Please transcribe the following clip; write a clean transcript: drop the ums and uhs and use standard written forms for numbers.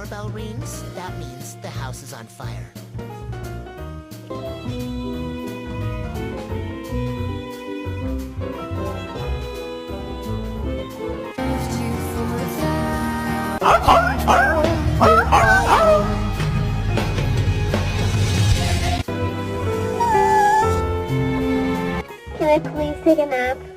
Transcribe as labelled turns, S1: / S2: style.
S1: doorbell rings, that means the house is on fire.
S2: Can I please take a nap?